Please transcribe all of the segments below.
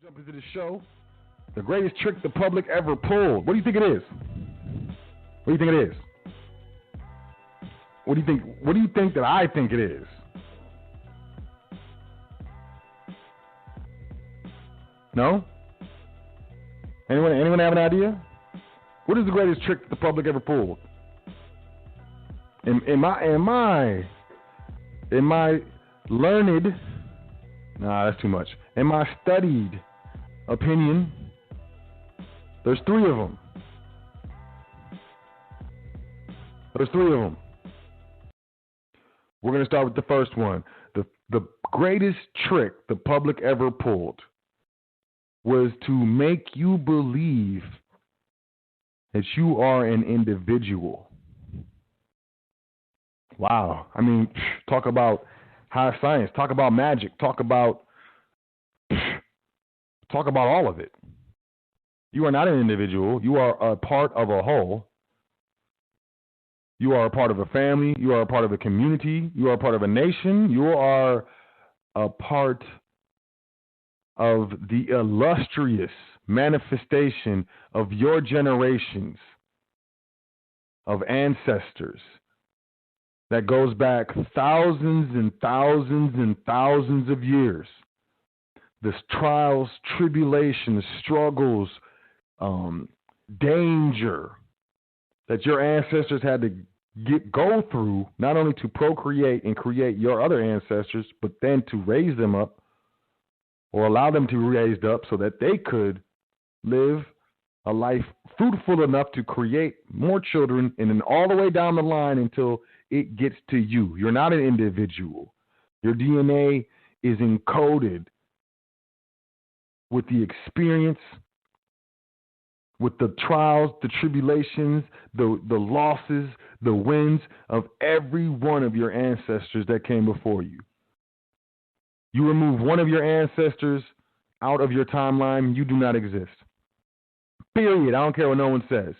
Jump into the show. The greatest trick the public ever pulled. What do you think it is? What do you think it is? What do you think? What do you think that I think it is? No? Anyone have an idea? What is the greatest trick the public ever pulled? In my learned, that's too much. In my studied opinion, there's three of them. We're going to start with the first one. The greatest trick the public ever pulled was to make you believe that you are an individual. Wow. I mean, talk about high science, talk about magic, talk about all of it. You are not an individual. You are a part of a whole. You are a part of a family. You are a part of a community. You are a part of a nation. You are a part of the illustrious manifestation of your generations of ancestors that goes back thousands and thousands and thousands of years. The trials, tribulations, struggles, danger that your ancestors had to go through, not only to procreate and create your other ancestors, but then to raise them up or allow them to be raised up so that they could live a life fruitful enough to create more children, and then all the way down the line until it gets to you. You're not an individual. Your DNA is encoded with the experience, with the trials, the tribulations, the losses, the wins of every one of your ancestors that came before you. You remove one of your ancestors out of your timeline, you do not exist. Period. I don't care what no one says.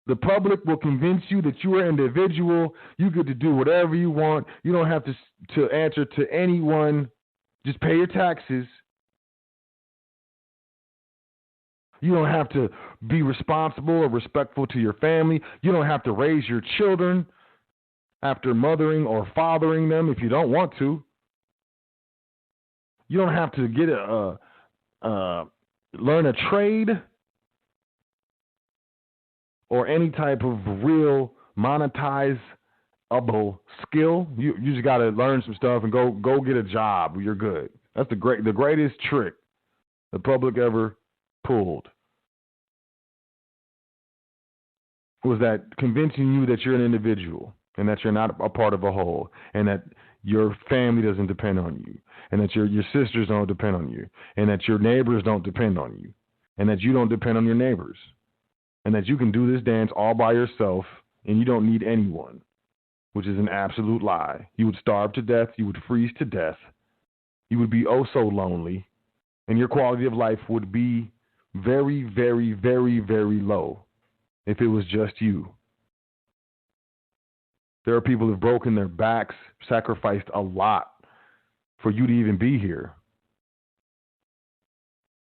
The public will convince you that you are an individual. You get to do whatever you want. You don't have to answer to anyone. Just pay your taxes. You don't have to be responsible or respectful to your family. You don't have to raise your children after mothering or fathering them if you don't want to. You don't have to get learn a trade or any type of real monetizable skill. You just got to learn some stuff and go get a job. You're good. That's the greatest trick the public ever pulled. Was that convincing you that you're an individual and that you're not a part of a whole, and that your family doesn't depend on you, and that your sisters don't depend on you, and that your neighbors don't depend on you, and that you don't depend on your neighbors, and that you can do this dance all by yourself and you don't need anyone, which is an absolute lie. You would starve to death. You would freeze to death. You would be oh so lonely, and your quality of life would be very, very, very, very low if it was just you. There are people who've broken their backs, sacrificed a lot for you to even be here.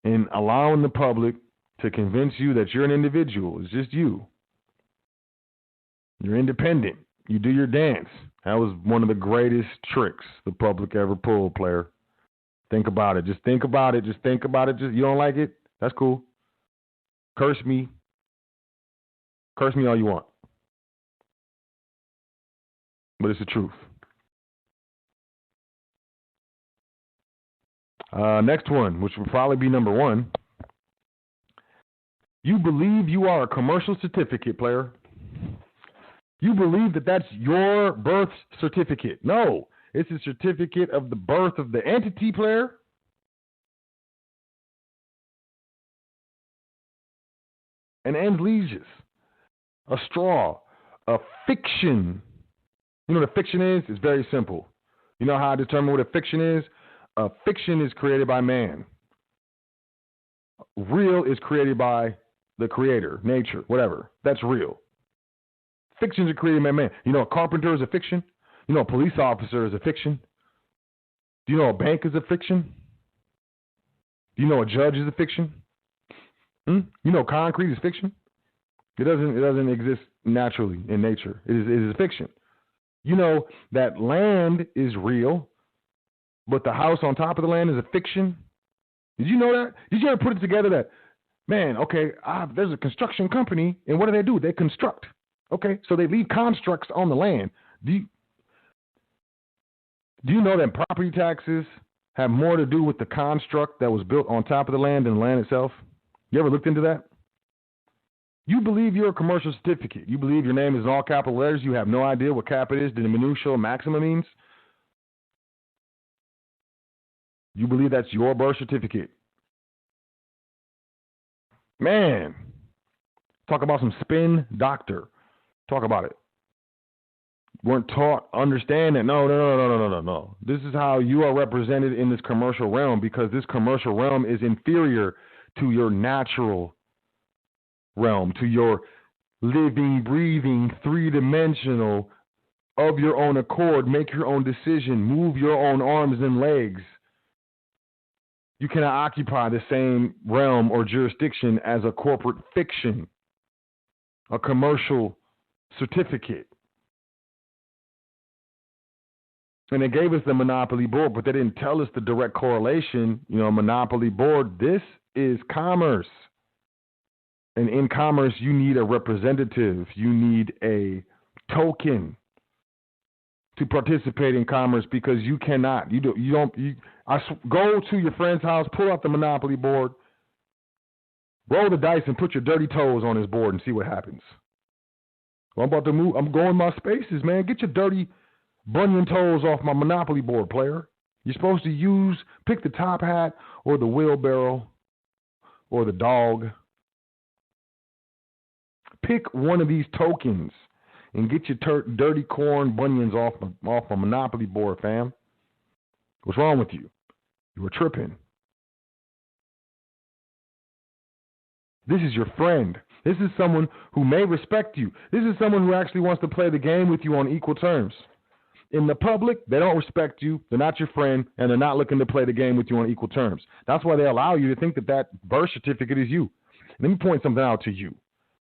And allowing the public to convince you that you're an individual is just you. You're independent. You do your dance. That was one of the greatest tricks the public ever pulled, player. Think about it. Just think about it. You don't like it? That's cool. Curse me. Curse me all you want. But it's the truth. Next one, which will probably be number one. You believe you are a commercial certificate, player. You believe that that's your birth certificate. No, it's a certificate of the birth of the entity, player. An ens legis, a straw, a fiction. You know what a fiction is? It's very simple. You know how I determine what a fiction is? A fiction is created by man. Real is created by the creator, nature, whatever. That's real. Fictions are created by man. You know a carpenter is a fiction? You know a police officer is a fiction? Do you know a bank is a fiction? Do you know a judge is a fiction? You know concrete is fiction? It doesn't exist naturally in nature. It is a fiction. You know that land is real, but the house on top of the land is a fiction? Did you know that? Did you ever put it together that, man, okay, there's a construction company, and what do? They construct. Okay, so they leave constructs on the land. Do you know that property taxes have more to do with the construct that was built on top of the land than the land itself? You ever looked into that? You believe you're a commercial certificate. You believe your name is in all capital letters. You have no idea what cap it is, the minutiae or maxima means. You believe that's your birth certificate. Man, talk about some spin doctor. Talk about it. Weren't taught, understand that. No. This is how you are represented in this commercial realm, because this commercial realm is inferior to your natural realm, to your living, breathing, three-dimensional, of your own accord, make your own decision, move your own arms and legs. You cannot occupy the same realm or jurisdiction as a corporate fiction, a commercial certificate. And they gave us the monopoly board, but they didn't tell us the direct correlation. Monopoly board, this is commerce. And in commerce, you need a representative. You need a token to participate in commerce, because you cannot. Go to your friend's house, pull out the monopoly board, roll the dice, and put your dirty toes on his board and see what happens. Well, I'm about to move. I'm going my spaces, man. Get your dirty bunion toes off my monopoly board, player. You're supposed to pick the top hat or the wheelbarrow or the dog. Pick one of these tokens and get your dirty corn bunions off a monopoly board, fam. What's wrong with you? You were tripping. This is your friend. This is someone who may respect you. This is someone who actually wants to play the game with you on equal terms. In the public, they don't respect you. They're not your friend, and they're not looking to play the game with you on equal terms. That's why they allow you to think that birth certificate is you. Let me point something out to you.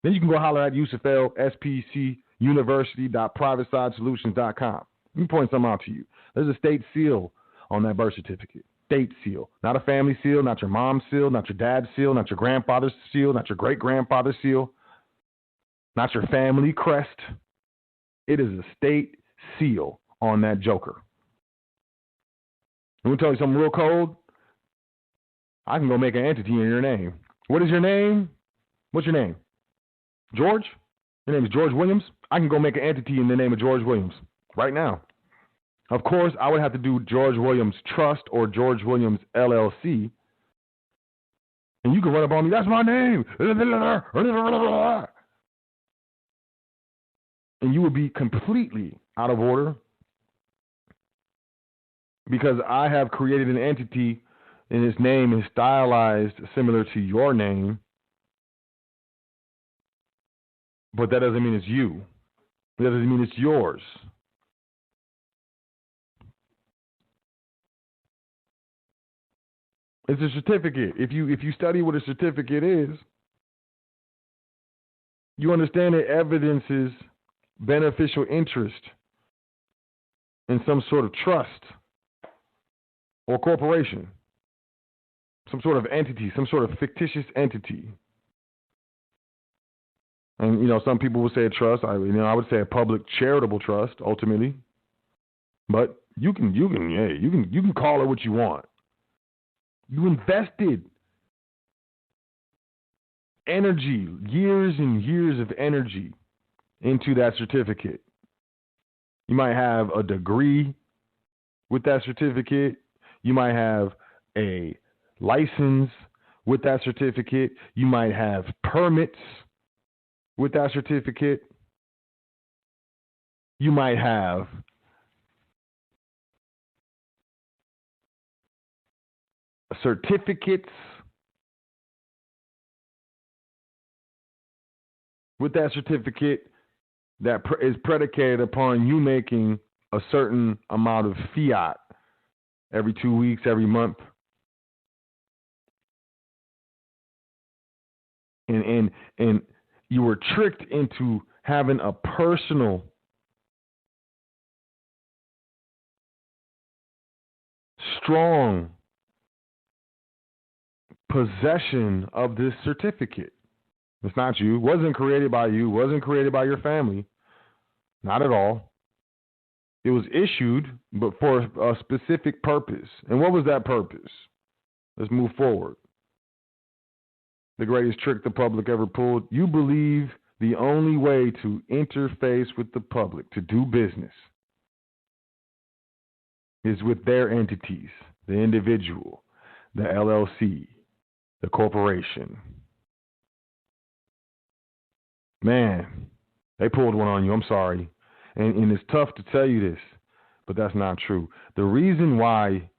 Then you can go holler at Yusufel, SPC, university.privatesidesolutions.com. Let me point something out to you. There's a state seal on that birth certificate. State seal. Not a family seal, not your mom's seal, not your dad's seal, not your grandfather's seal, not your great-grandfather's seal, not your family crest. It is a state seal on that joker. I'm going to tell you something real cold. I can go make an entity in your name. What is your name? What's your name? George? Your name is George Williams? I can go make an entity in the name of George Williams right now. Of course, I would have to do George Williams Trust or George Williams LLC. And you can run up on me, that's my name. And you would be completely out of order, because I have created an entity and its name is stylized similar to your name. But that doesn't mean it's you. That doesn't mean it's yours. It's a certificate. If you study what a certificate is, you understand it evidences beneficial interest in some sort of trust or corporation, some sort of entity, some sort of fictitious entity. And some people would say a trust. I would say a public charitable trust ultimately. But you can call it what you want. You invested energy, years and years of energy into that certificate. You might have a degree with that certificate. You might have a license with that certificate. You might have permits with that certificate. You might have certificates with that certificate that is predicated upon you making a certain amount of fiat every 2 weeks, every month. and you were tricked into having a personal, strong possession of this certificate. It's not you. It wasn't created by you. It wasn't created by your family. Not at all. It was issued, but for a specific purpose. And what was that purpose? Let's move forward. The greatest trick the public ever pulled. You believe the only way to interface with the public, to do business, is with their entities, the individual, the LLC, the corporation. Man, they pulled one on you. I'm sorry. And it's tough to tell you this, but that's not true. The reason why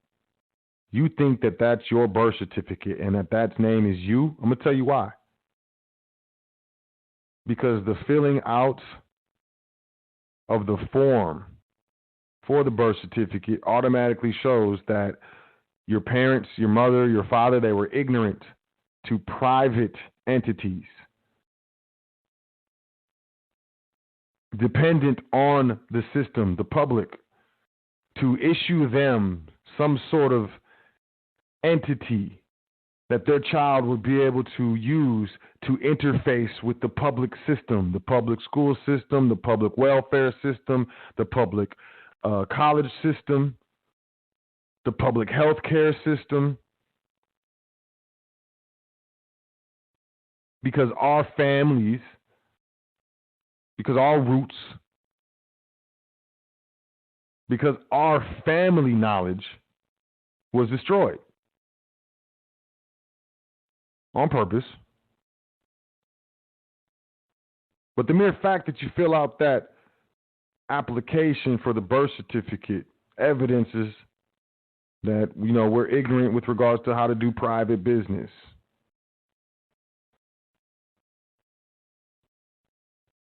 you think that that's your birth certificate and that name is you, I'm going to tell you why. Because the filling out of the form for the birth certificate automatically shows that your parents, your mother, your father, they were ignorant to private entities, dependent on the system, the public, to issue them some sort of entity that their child would be able to use to interface with the public system, the public school system, the public welfare system, the public college system, the public healthcare system. Because our families, because our roots, because our family knowledge was destroyed on purpose. But the mere fact that you fill out that application for the birth certificate evidences that, we're ignorant with regards to how to do private business.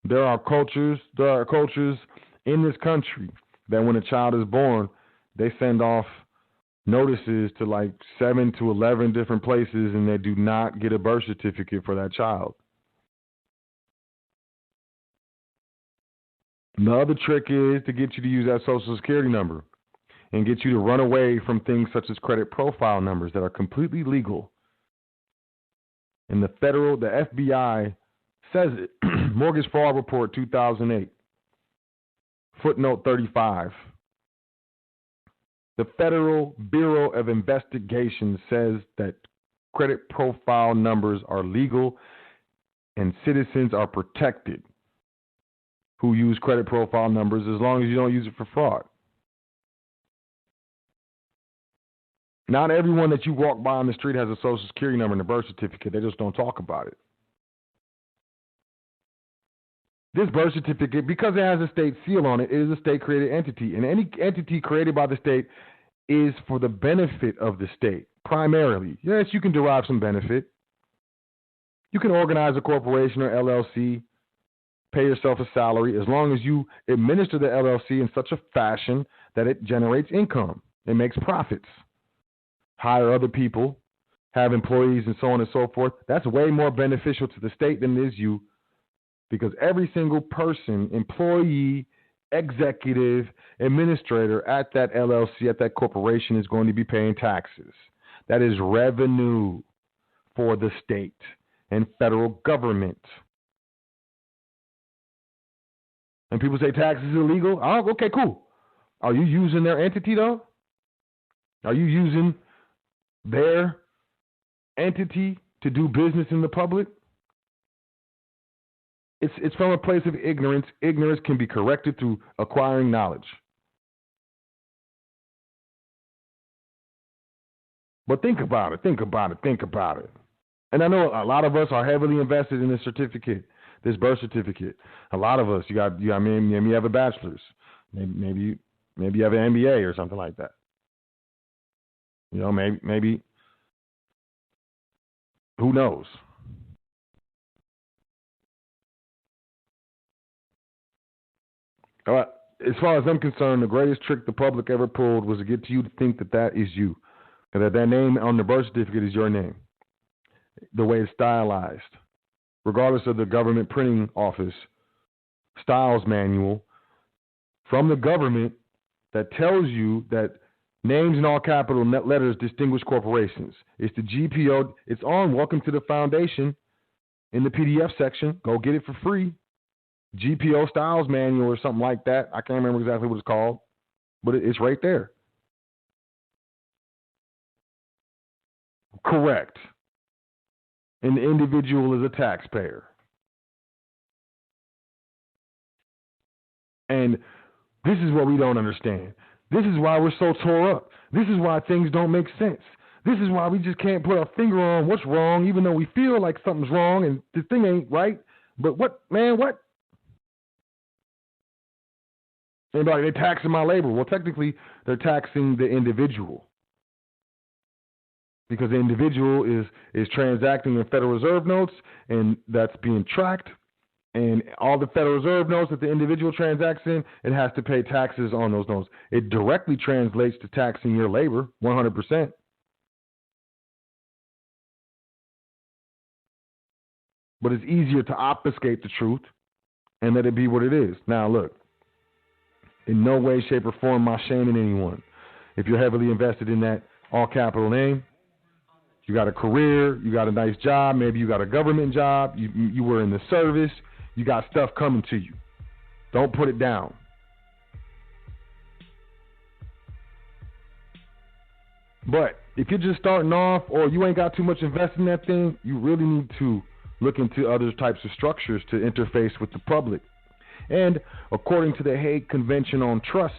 There are cultures in this country that when a child is born, they send off notices to like 7 to 11 different places, and they do not get a birth certificate for that child. The other trick is to get you to use that social security number and get you to run away from things such as credit profile numbers that are completely legal. And the FBI says it. Mortgage Fraud Report 2008, footnote 35. The Federal Bureau of Investigation says that credit profile numbers are legal and citizens are protected who use credit profile numbers as long as you don't use it for fraud. Not everyone that you walk by on the street has a social security number and a birth certificate. They just don't talk about it. This birth certificate, because it has a state seal on it, it is a state-created entity. And any entity created by the state is for the benefit of the state, primarily. Yes, you can derive some benefit. You can organize a corporation or LLC, pay yourself a salary, as long as you administer the LLC in such a fashion that it generates income. It makes profits. Hire other people, have employees, and so on and so forth. That's way more beneficial to the state than it is you. Because every single person, employee, executive, administrator at that LLC, at that corporation is going to be paying taxes. That is revenue for the state and federal government. And people say taxes is illegal. Oh, okay, cool. Are you using their entity, though? Are you using their entity to do business in the public? It's from a place of ignorance. Ignorance can be corrected through acquiring knowledge. But think about it. And I know a lot of us are heavily invested in this certificate, this birth certificate. A lot of us, maybe you have a bachelor's, maybe you have an MBA or something like that. Maybe who knows? As far as I'm concerned, the greatest trick the public ever pulled was to get you to think that is you, and that name on the birth certificate is your name, the way it's stylized. regardless of the government printing office styles manual from the government that tells you that names in all capital letters distinguish corporations. It's the GPO. It's on Welcome to the Foundation in the PDF section. Go get it for free. GPO styles manual or something like that. I can't remember exactly what it's called, but it's right there. Correct. And the individual is a taxpayer. And this is what we don't understand. This is why we're so tore up. This is why things don't make sense. This is why we just can't put our finger on what's wrong, even though we feel like something's wrong and the thing ain't right. But what, man, what? And like, they're taxing my labor. Well, technically, they're taxing the individual. Because the individual is transacting in Federal Reserve notes, and that's being tracked. And all the Federal Reserve notes that the individual transacts in, it has to pay taxes on those notes. It directly translates to taxing your labor, 100%. But it's easier to obfuscate the truth and let it be what it is. Now, look, in no way, shape, or form am I shaming anyone. If you're heavily invested in that all capital name, you got a career, you got a nice job, maybe you got a government job, you were in the service, you got stuff coming to you. Don't put it down. But if you're just starting off or you ain't got too much invested in that thing, you really need to look into other types of structures to interface with the public. And according to the Hague Convention on Trusts,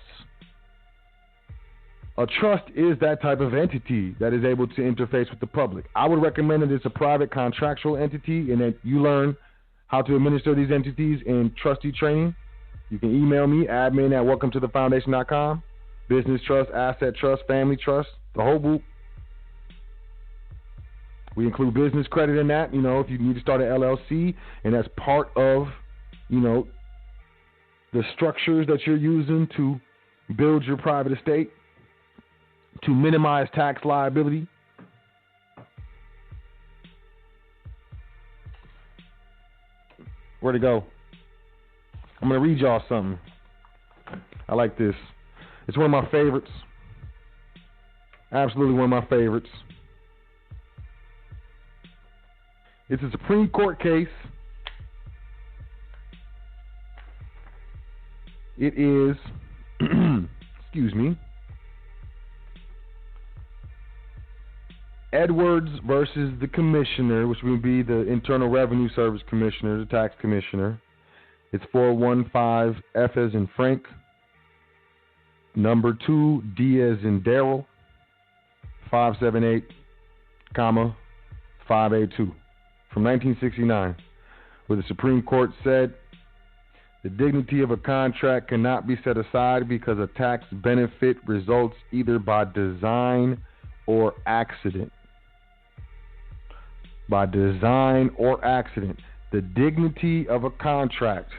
a trust is that type of entity that is able to interface with the public. I would recommend that it's a private contractual entity and that you learn how to administer these entities in trustee training. You can email me, admin@welcometothefoundation.com. Business trust, asset trust, family trust, the whole group. We include business credit in that, if you need to start an LLC, and that's part of, the structures that you're using to build your private estate, to minimize tax liability. Where'd it go? I'm going to read y'all something. I like this. It's one of my favorites. Absolutely one of my favorites. It's a Supreme Court case. It is, excuse me, Edwards versus the commissioner, which would be the Internal Revenue Service Commissioner, the tax commissioner. It's 415 F as in Frank, number 2 D as in Daryl, 578, 582 from 1969, where the Supreme Court said the dignity of a contract cannot be set aside because a tax benefit results either by design or accident. By design or accident, the dignity of a contract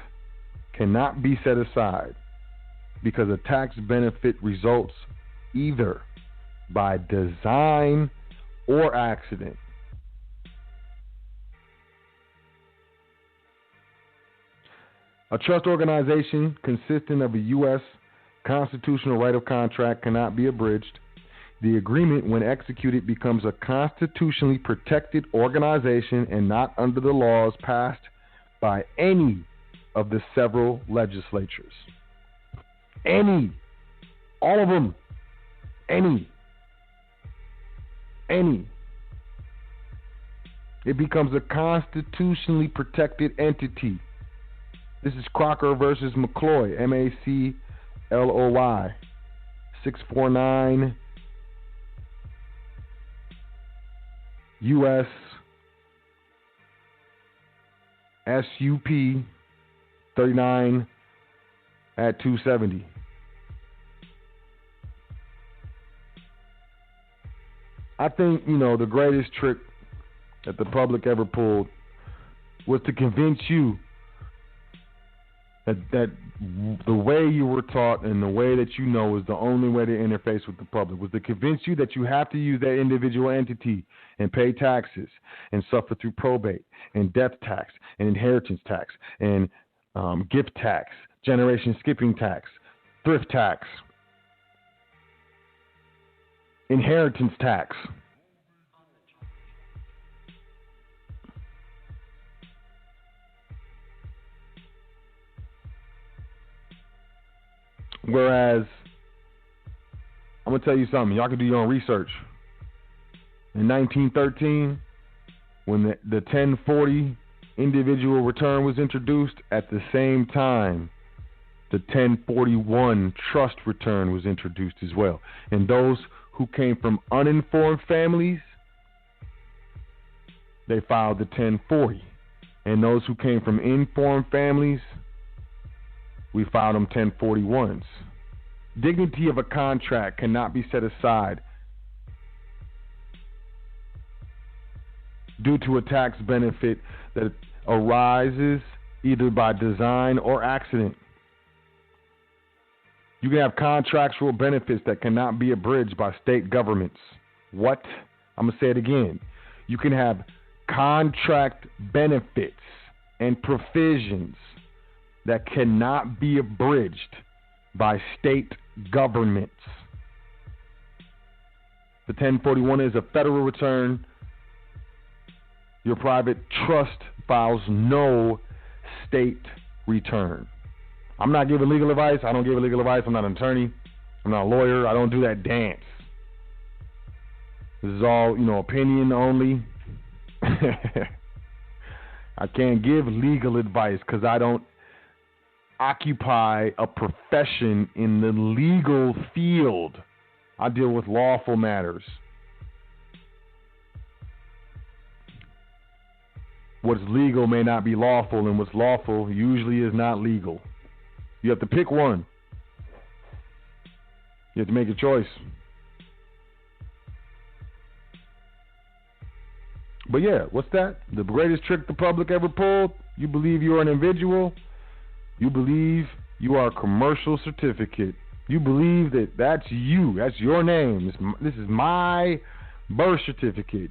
cannot be set aside because a tax benefit results either by design or accident. A trust organization consisting of a U.S. constitutional right of contract cannot be abridged. The agreement, when executed, becomes a constitutionally protected organization and not under the laws passed by any of the several legislatures. Any. All of them. Any. It becomes a constitutionally protected entity. This is Crocker versus McCloy, MACLOY, 649 U.S. SUP 39 at 270. I think, the greatest trick that the public ever pulled was to convince you that the way you were taught and the way that you know is the only way to interface with the public, was to convince you that you have to use that individual entity and pay taxes and suffer through probate and death tax and inheritance tax and gift tax, generation skipping tax, thrift tax, inheritance tax. Whereas, I'm going to tell you something. Y'all can do your own research. In 1913, when the 1040 individual return was introduced, at the same time, the 1041 trust return was introduced as well. And those who came from uninformed families, they filed the 1040. And those who came from informed families, we filed them 1041s. Dignity of a contract cannot be set aside due to a tax benefit that arises either by design or accident. You can have contractual benefits that cannot be abridged by state governments. What? I'm going to say it again. You can have contract benefits and provisions that cannot be abridged by state governments. The 1041 is a federal return. Your private trust files no state return. I'm not giving legal advice. I don't give legal advice. I'm not an attorney. I'm not a lawyer. I don't do that dance. This is all, opinion only. I can't give legal advice because I don't occupy a profession in the legal field. I deal with lawful matters. What's legal may not be lawful, and what's lawful usually is not legal. You have to pick one. You have to make a choice. But yeah, what's that? The greatest trick the public ever pulled? You believe you're an individual? You believe you are a commercial certificate. You believe that that's you. That's your name. This is my birth certificate.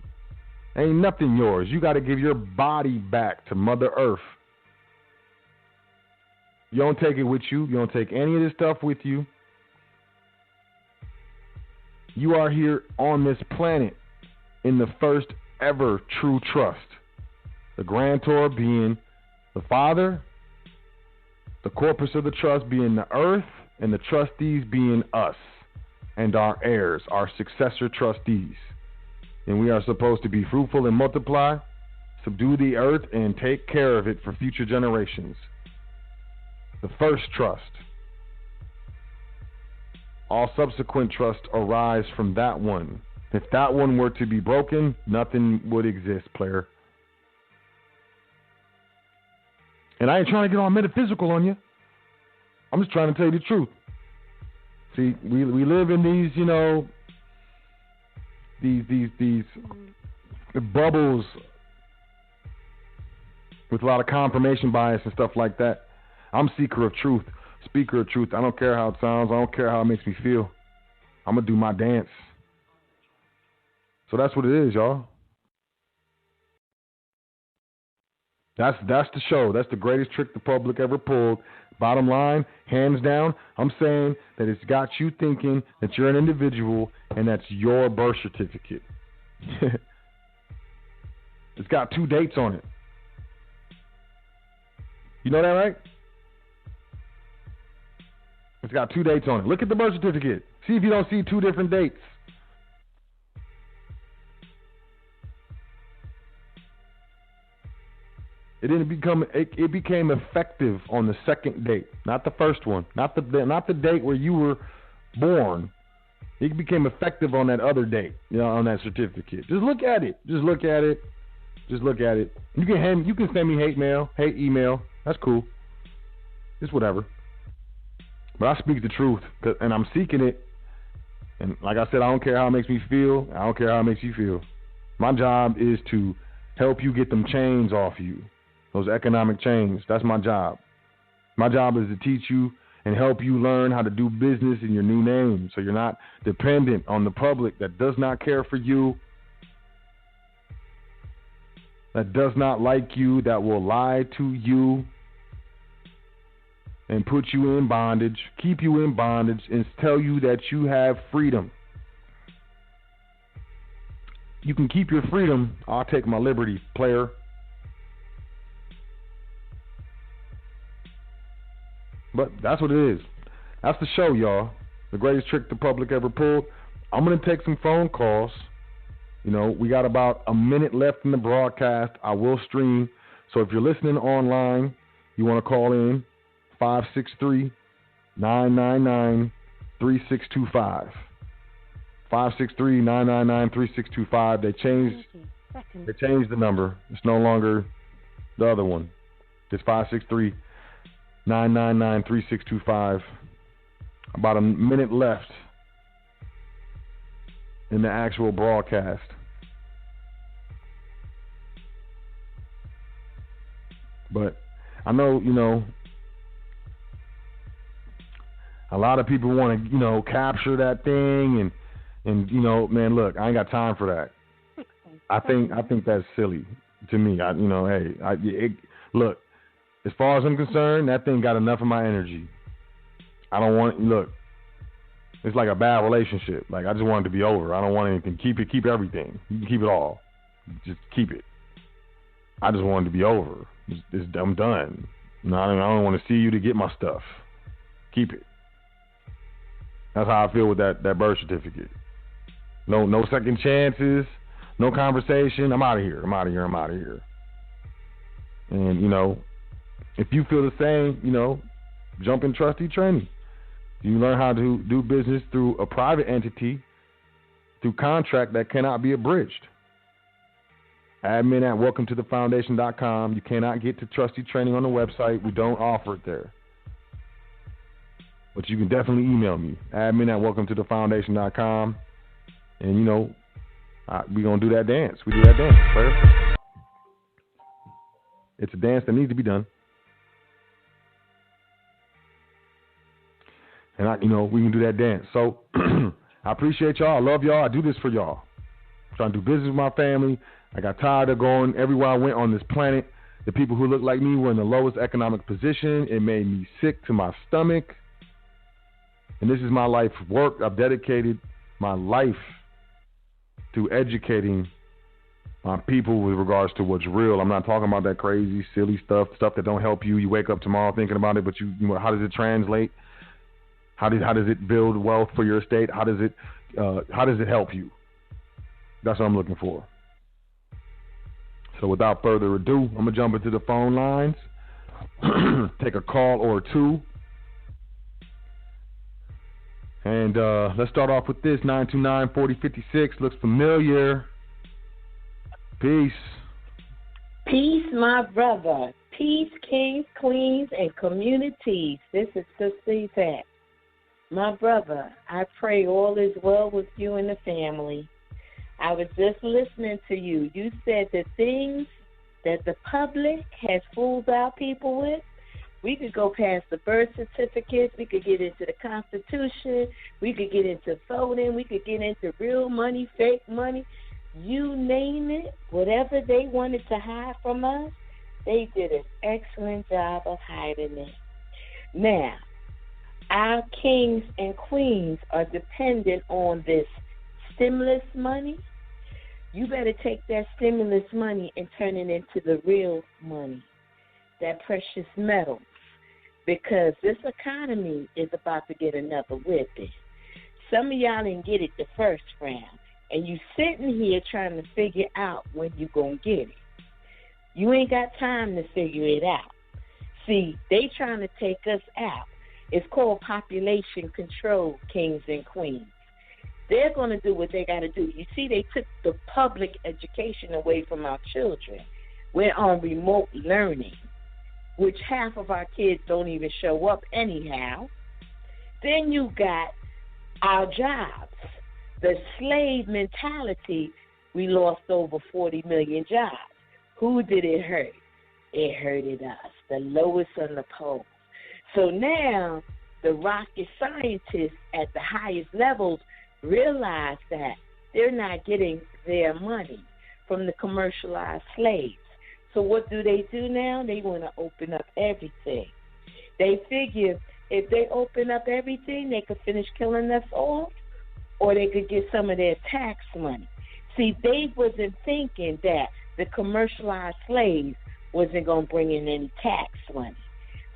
Ain't nothing yours. You got to give your body back to Mother Earth. You don't take it with you. You don't take any of this stuff with you. You are here on this planet in the first ever true trust. The grantor being the Father, the corpus of the trust being the earth, and the trustees being us and our heirs, our successor trustees. And we are supposed to be fruitful and multiply, subdue the earth, and take care of it for future generations. The first trust. All subsequent trusts arise from that one. If that one were to be broken, nothing would exist, player. And I ain't trying to get all metaphysical on you. I'm just trying to tell you the truth. See, we live in these, these bubbles with a lot of confirmation bias and stuff like that. I'm seeker of truth, speaker of truth. I don't care how it sounds. I don't care how it makes me feel. I'm going to do my dance. So that's what it is, y'all. That's the show. That's the greatest trick the public ever pulled. Bottom line, hands down, I'm saying that it's got you thinking that you're an individual and that's your birth certificate. It's got 2 dates on it. You know that, right? It's got 2 dates on it. Look at the birth certificate. See if you don't see 2 different dates. It became effective on the second date, not the first one, not the date where you were born. It became effective on that other date, on that certificate. Just look at it. Just look at it. You can send me hate email. That's cool. It's whatever. But I speak the truth, and I'm seeking it. And like I said, I don't care how it makes me feel. I don't care how it makes you feel. My job is to help you get them chains off you. Those economic chains. That's my job. My job is to teach you and help you learn how to do business in your new name so you're not dependent on the public that does not care for you, that does not like you, that will lie to you and put you in bondage, keep you in bondage, and tell you that you have freedom. You can keep your freedom. I'll take my liberty, player. But that's what it is. That's the show, y'all. The greatest trick the public ever pulled. I'm going to take some phone calls. You know, we got about a minute left in the broadcast. I will stream. So if you're listening online, you want to call in 563-999-3625. 563-999-3625. They changed the number. It's no longer the other one. It's 563-999-3625. About a minute left in the actual broadcast. But I know, you know, a lot of people want to, you know, capture that thing and you know, man, look, I ain't got time for that. I think that's silly to me. Look, as far as I'm concerned, that thing got enough of my energy. I don't want, look, it's like a bad relationship. Like, I just want it to be over. I don't want anything. Keep everything. You can keep it all. Just keep it. I just want it to be over. I'm done. No, I don't want to see you to get my stuff. Keep it. That's how I feel with that birth certificate. No second chances. No conversation. I'm out of here. And, you know, if you feel the same, you know, jump in trustee training. You learn how to do business through a private entity, through contract that cannot be abridged. Admin at welcometothefoundation.com. You cannot get to trustee training on the website. We don't offer it there. But you can definitely email me, admin at welcometothefoundation.com. And, you know, we're going to do that dance. We do that dance, player. It's a dance that needs to be done. And, we can do that dance. So, I appreciate y'all. I love y'all. I do this for y'all. I'm trying to do business with my family. I got tired of going everywhere I went on this planet. The people who looked like me were in the lowest economic position. It made me sick to my stomach. And this is my life work. I've dedicated my life to educating my people with regards to what's real. I'm not talking about that crazy, silly stuff that don't help you. You wake up tomorrow thinking about it, but how does it translate? How does it build wealth for your estate? How does it help you? That's what I'm looking for. So without further ado, I'm gonna jump into the phone lines, take a call or two, and let's start off with this 929-4056. Looks familiar. Peace. Peace, my brother. Peace, kings, queens, and communities. This is Sister Yvette. My brother, I pray all is well with you and the family. I was just listening to you. You said the things that the public has fooled our people with, we could go past the birth certificates, we could get into the Constitution, we could get into voting, we could get into real money, fake money, you name it, whatever they wanted to hide from us, they did an excellent job of hiding it. Now, our kings and queens are dependent on this stimulus money. You better take that stimulus money and turn it into the real money, that precious metal, because this economy is about to get another whipping. Some of y'all didn't get it the first round, and you sitting here trying to figure out when you going to get it. You ain't got time to figure it out. See, they trying to take us out. It's called population control, kings and queens. They're going to do what they got to do. You see, they took the public education away from our children. We're on remote learning, which half of our kids don't even show up anyhow. Then you got our jobs. The slave mentality, we lost over 40 million jobs. Who did it hurt? It hurted us, the lowest on the pole. So now the rocket scientists at the highest levels realize that they're not getting their money from the commercialized slaves. So what do now? They want to open up everything. They figure if they open up everything, they could finish killing us off, or they could get some of their tax money. See, they wasn't thinking that the commercialized slaves wasn't going to bring in any tax money.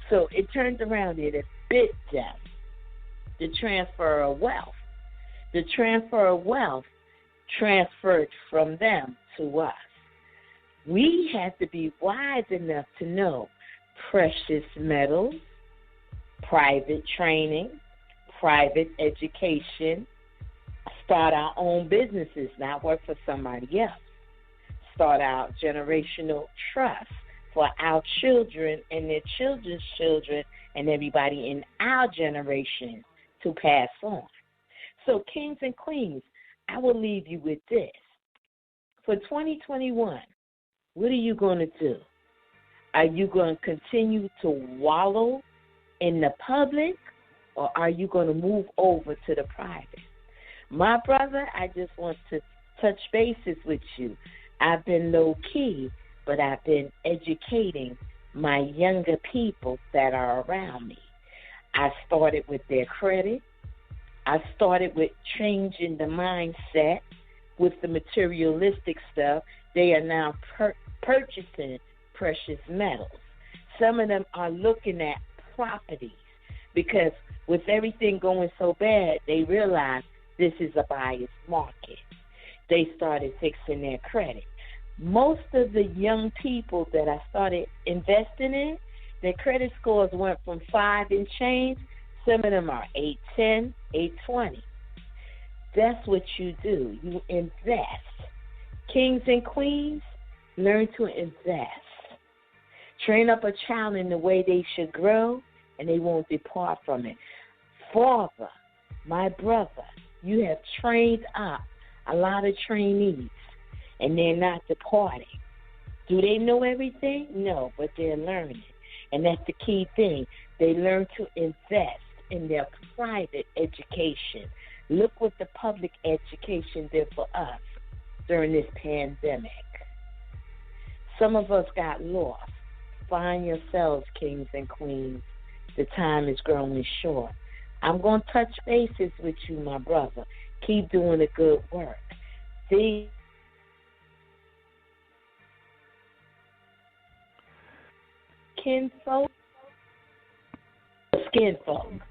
So it turned around and it bit them, the transfer of wealth. The transfer of wealth transferred from them to us. We have to be wise enough to know precious metals, private training, private education, start our own businesses, not work for somebody else. Start our generational trust for our children and their children's children and everybody in our generation to pass on. So, kings and queens, I will leave you with this. For 2021, what are you going to do? Are you going to continue to wallow in the public, or are you going to move over to the private? My brother, I just want to touch bases with you. I've been low-key, but I've been educating my younger people that are around me. I started with their credit. I started with changing the mindset with the materialistic stuff. They are now purchasing precious metals. Some of them are looking at properties because with everything going so bad, they realize this is a buyer's market. They started fixing their credit. Most of the young people that I started investing in, their credit scores went from 5 and change. Some of them are 810, 820. That's what you do. You invest. Kings and queens, learn to invest. Train up a child in the way they should grow, and they won't depart from it. Father, my brother, you have trained up a lot of trainees, and they're not departing. Do they know everything? No, but they're learning. And that's the key thing. They learn to invest in their private education. Look what the public education did for us during this pandemic. Some of us got lost. Find yourselves, kings and queens. The time is growing short. I'm going to touch bases with you, my brother. Keep doing the good work. See? Kinfolk, skinfolk.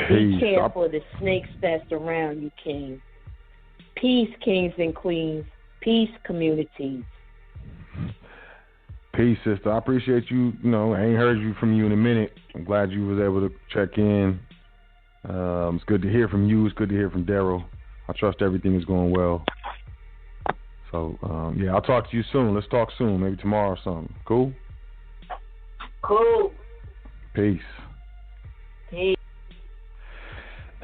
Be careful of the snakes that's around you, kings. Peace, kings and queens. Peace, communities. Peace, sister. I appreciate you. I ain't heard from you in a minute. I'm glad you was able to check in. It's good to hear from you. It's good to hear from Daryl. I trust everything is going well. So, I'll talk to you soon. Let's talk soon. Maybe tomorrow or something. Cool? Cool. Peace. Peace.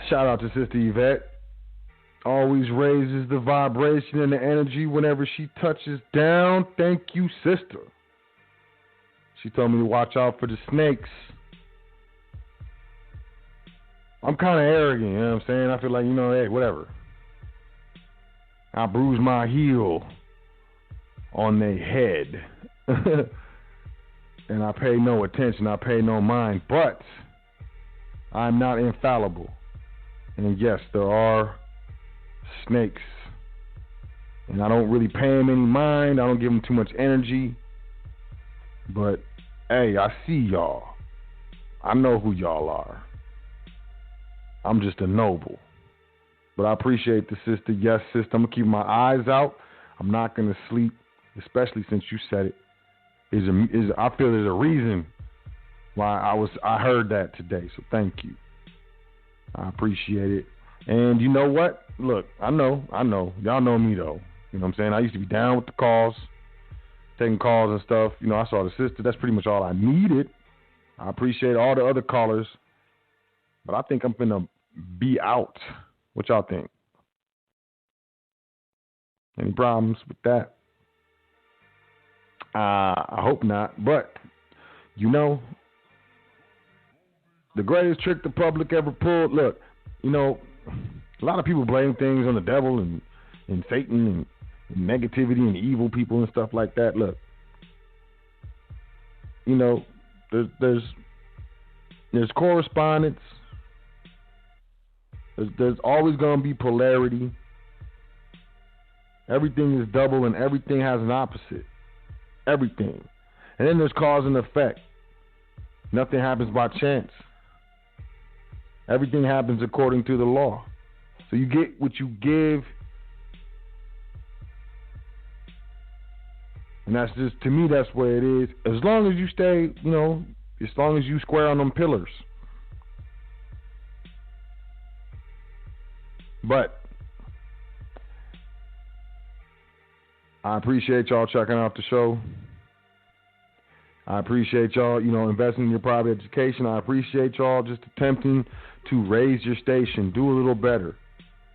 Shout out to Sister Yvette. Always raises the vibration and the energy whenever she touches down. Thank you, sister. She told me to watch out for the snakes. I'm kind of arrogant, you know what I'm saying? I feel like, hey, whatever. I bruise my heel on their head. And I pay no attention. I pay no mind. But I'm not infallible. And yes, there are snakes. And I don't really pay them any mind. I don't give them too much energy. But, hey, I see y'all. I know who y'all are. I'm just a noble. But I appreciate the sister. Yes, sister, I'm going to keep my eyes out. I'm not going to sleep, especially since you said it. I feel there's a reason why I heard that today. So thank you. I appreciate it. And you know what? Look, I know. Y'all know me, though. You know what I'm saying? I used to be down with the calls, taking calls and stuff. I saw the sister. That's pretty much all I needed. I appreciate all the other callers. But I think I'm finna be out. What y'all think? Any problems with that? I hope not. But, The greatest trick the public ever pulled. Look, you know, a lot of people blame things on the devil and Satan and negativity and evil people and stuff like that. Look, you know, there's correspondence. There's always going to be polarity. Everything is double and everything has an opposite. Everything. And then there's cause and effect. Nothing happens by chance. Everything happens according to the law. So you get what you give. And that's just, to me, that's where it is. As long as you stay, you know, as long as you square on them pillars. But I appreciate y'all checking out the show. I appreciate y'all, you know, investing in your private education. I appreciate y'all just attempting to raise your station, do a little better,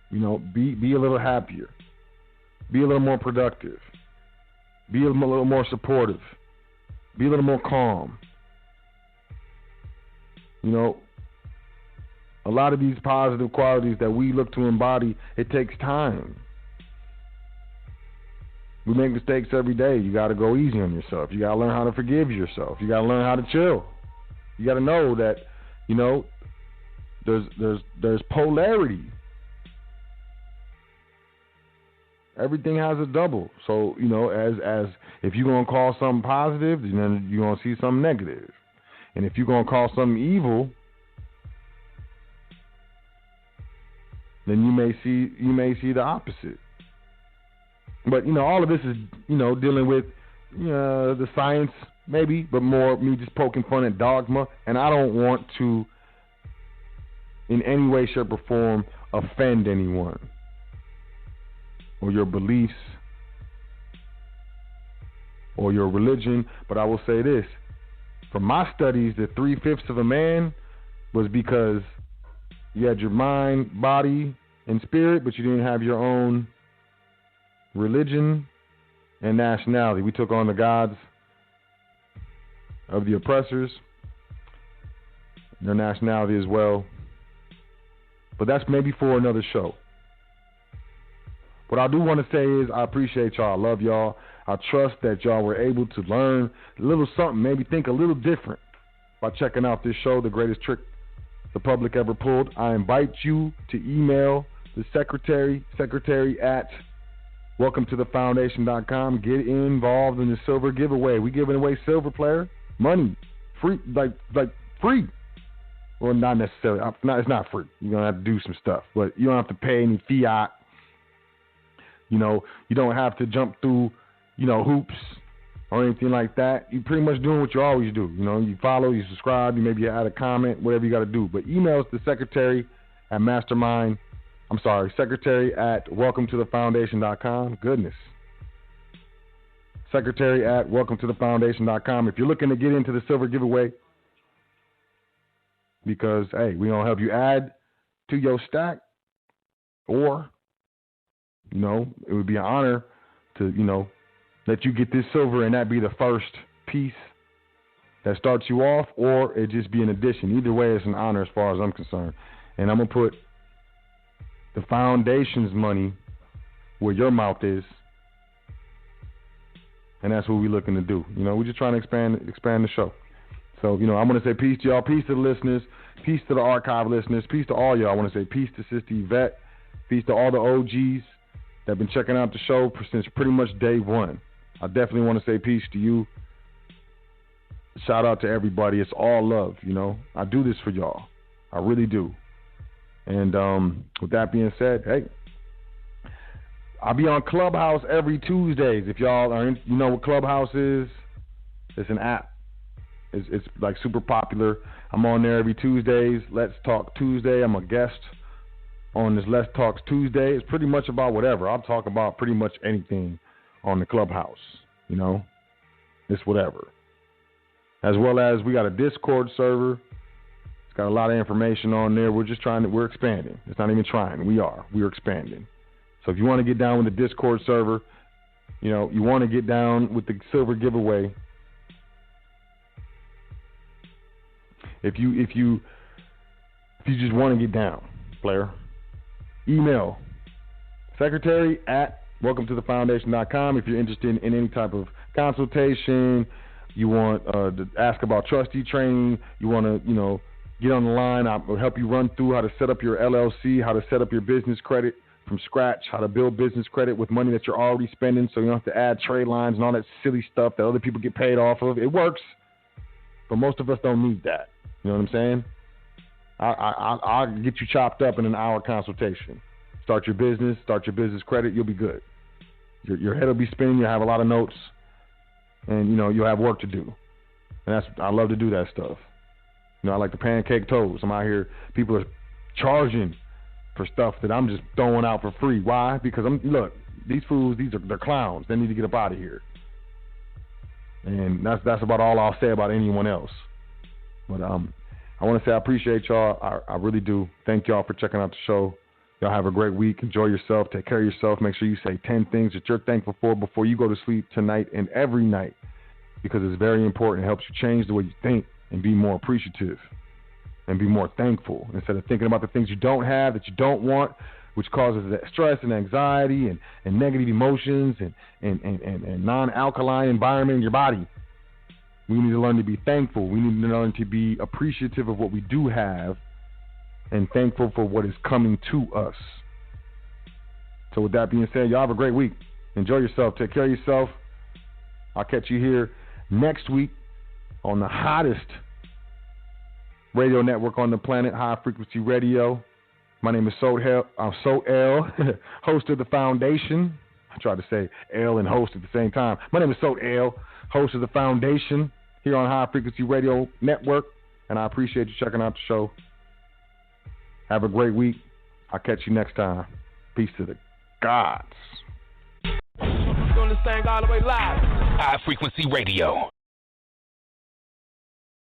you know, be a little happier, be a little more productive, be a little more supportive, be a little more calm. You know, a lot of these positive qualities that we look to embody, it takes time. We make mistakes every day. You got to go easy on yourself. You got to learn how to forgive yourself. You got to learn how to chill. You got to know that, you know, there's polarity. Everything has a double. So, you know, as if you're going to call something positive, then you're going to see something negative. And if you're going to call something evil, then you may see the opposite. But, you know, all of this is, you know, dealing with the science, maybe, but more me just poking fun at dogma. And I don't want to, in any way, shape, or form, offend anyone or your beliefs or your religion. But I will say this. From my studies, the 3/5 of a man was because you had your mind, body, and spirit, but you didn't have your own religion and nationality. We took on the gods of the oppressors, their nationality as well. But that's maybe for another show. What I do want to say is I appreciate y'all. I love y'all. I trust that y'all were able to learn a little something, maybe think a little different by checking out this show, The Greatest Trick the Public Ever Pulled. I invite you to email the secretary at welcometothefoundation.com. Get involved in the silver giveaway. We giving away silver, player, money, free, like free. Well, not necessarily. It's not free. You're gonna have to do some stuff, but you don't have to pay any fiat. You know, you don't have to jump through, you know, hoops or anything like that. You're pretty much doing what you always do. You know, you follow, you subscribe, you maybe add a comment, whatever you got to do. But email us the secretary at secretary at welcometothefoundation.com. Goodness. Secretary at welcometothefoundation.com. If you're looking to get into the silver giveaway, because, hey, we're going to help you add to your stack, or, you know, it would be an honor to, you know, let you get this silver and that be the first piece that starts you off, or it just be an addition. Either way, it's an honor as far as I'm concerned. And I'm going to put the foundation's money where your mouth is, and that's what we're looking to do. You know, we're just trying to expand the show. So, you know, I want to say peace to y'all, peace to the listeners, peace to the archive listeners, peace to all y'all. I want to say peace to Sister Yvette, peace to all the OGs that have been checking out the show since pretty much day one. I definitely want to say peace to you. Shout out to everybody. It's all love, you know. I do this for y'all. I really do. And with that being said, hey, I'll be on Clubhouse every Tuesdays. If y'all are you know what Clubhouse is? It's an app. It's like super popular. I'm on there every Tuesdays. Let's Talk Tuesday. I'm a guest on this Let's Talk Tuesday. It's pretty much about whatever. I'll talk about pretty much anything on the Clubhouse. You know, it's whatever. As well as we got a Discord server. It's got a lot of information on there. We're expanding. It's not even trying. We're expanding. So if you want to get down with the Discord server, you know, you want to get down with the silver giveaway. If you you just want to get down, player. Email secretary@welcometothefoundation.com if you're interested in any type of consultation. You want to ask about trustee training. You want to, get on the line. I'll help you run through how to set up your LLC, how to set up your business credit from scratch, how to build business credit with money that you're already spending so you don't have to add trade lines and all that silly stuff that other people get paid off of. It works, but most of us don't need that. You know what I'm saying? I'll get you chopped up in an hour consultation. Start your business credit, you'll be good. Your head will be spinning, you'll have a lot of notes, and, you'll have work to do. And I love to do that stuff. I like the pancake toast. I'm out here, people are charging for stuff that I'm just throwing out for free. Why? Because these fools, they're clowns. They need to get up out of here. And that's about all I'll say about anyone else. But I want to say I appreciate y'all. I really do. Thank y'all for checking out the show. Y'all have a great week. Enjoy yourself. Take care of yourself. Make sure you say 10 things that you're thankful for before you go to sleep tonight and every night, because it's very important. It helps you change the way you think and be more appreciative and be more thankful instead of thinking about the things you don't have, that you don't want, which causes that stress and anxiety and negative emotions and non-alkaline environment in your body. We need to learn to be thankful. We need to learn to be appreciative of what we do have and thankful for what is coming to us. So with that being said, y'all have a great week. Enjoy yourself. Take care of yourself. I'll catch you here next week on the hottest radio network on the planet, High Frequency Radio. My name is Sot El, host of the foundation. I tried to say L and host at the same time. My name is Sot El, host of the foundation here on High Frequency Radio Network, and I appreciate you checking out the show. Have a great week. I'll catch you next time. Peace to the gods. Doing this thing all the way live. High Frequency Radio.